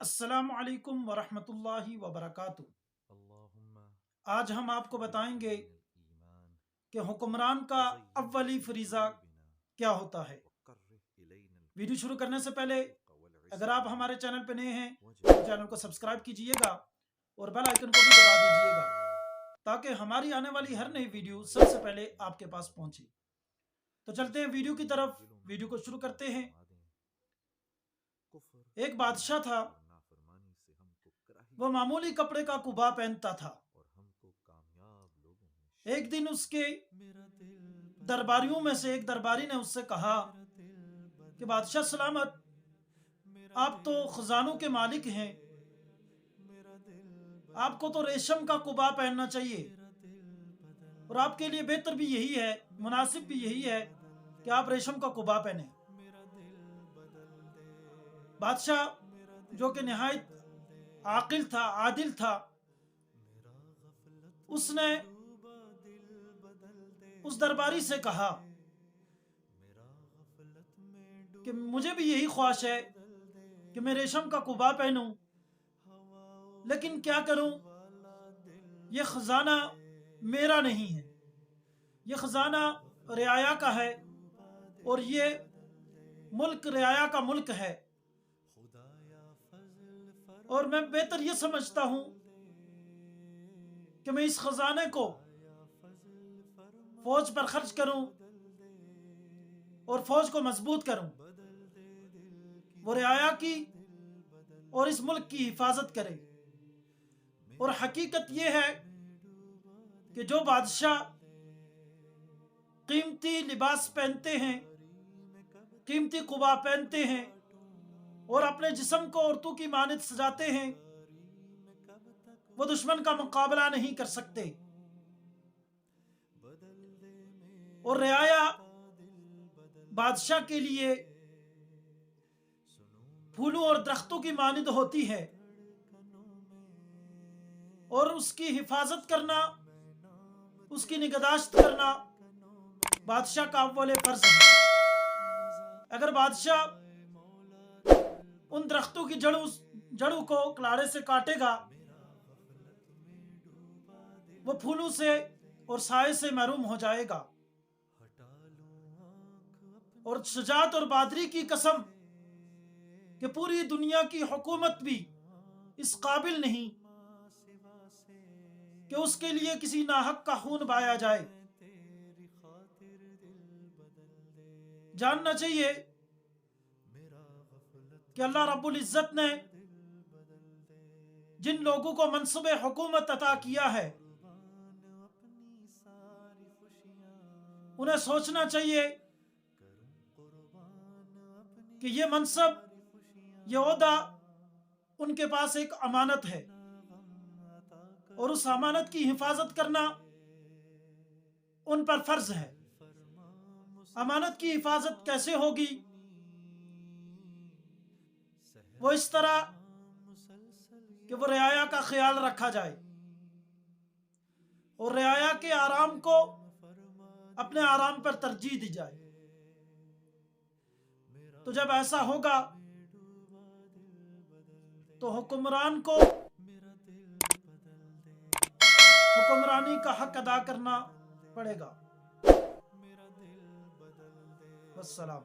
السلام علیکم ورحمۃ اللہ وبرکاتہ۔ آج ہم آپ کو بتائیں گے کہ حکمران کا اولی فریضہ کیا ہوتا ہے۔ ویڈیو شروع کرنے سے پہلے اگر آپ ہمارے چینل پہ نئے ہیں تو چینل کو سبسکرائب کیجئے گا اور بیل آئیکن کو بھی دبا دیجئے گا تاکہ ہماری آنے والی ہر نئی ویڈیو سب سے پہلے آپ کے پاس پہنچے۔ تو چلتے ہیں ویڈیو کی طرف، ویڈیو کو شروع کرتے ہیں۔ ایک بادشاہ تھا، وہ معمولی کپڑے کا قبا پہنتا تھا۔ ایک دن اس کے درباریوں میں سے ایک درباری نے اس سے کہا کہ بادشاہ سلامت، آپ تو خزانوں کے مالک ہیں، آپ کو تو ریشم کا قبا پہننا چاہیے، اور آپ کے لیے بہتر بھی یہی ہے، مناسب بھی یہی ہے کہ آپ ریشم کا قبا پہنیں۔ بادشاہ جو کہ نہایت عاقل تھا، عادل تھا، اس نے اس درباری سے کہا کہ مجھے بھی یہی خواہش ہے کہ میں ریشم کا قبا پہنوں، لیکن کیا کروں، یہ خزانہ میرا نہیں ہے، یہ خزانہ رعایا کا ہے، اور یہ ملک رعایا کا ملک ہے، اور میں بہتر یہ سمجھتا ہوں کہ میں اس خزانے کو فوج پر خرچ کروں اور فوج کو مضبوط کروں، وہ رعایا کی اور اس ملک کی حفاظت کرے۔ اور حقیقت یہ ہے کہ جو بادشاہ قیمتی لباس پہنتے ہیں، قیمتی قبا پہنتے ہیں اور اپنے جسم کو عورتوں کی مانند سجاتے ہیں، وہ دشمن کا مقابلہ نہیں کر سکتے، اور رعایا بادشاہ کے لیے پھولوں اور درختوں کی مانند ہوتی ہے، اور اس کی حفاظت کرنا، اس کی نگہداشت کرنا بادشاہ کا اول فرض ہے۔ اگر بادشاہ ان درختوں کی جڑوں کو کلاڑے سے کاٹے گا، وہ پھولوں سے اور سائے سے محروم ہو جائے گا، اور شجاعت اور بہادری کی قسم کہ پوری دنیا کی حکومت بھی اس قابل نہیں کہ اس کے لیے کسی ناحق کا خون بہایا جائے۔ جاننا چاہیے کہ اللہ رب العزت نے جن لوگوں کو منصب حکومت عطا کیا ہے، انہیں سوچنا چاہیے کہ یہ منصب، یہ عہدہ ان کے پاس ایک امانت ہے، اور اس امانت کی حفاظت کرنا ان پر فرض ہے۔ امانت کی حفاظت کیسے ہوگی؟ وہ اس طرح کہ وہ رعایا کا خیال رکھا جائے، اور رعایا کے آرام کو اپنے آرام پر ترجیح دی جائے۔ تو جب ایسا ہوگا تو حکمران کو حکمرانی کا حق ادا کرنا پڑے گا۔ والسلام۔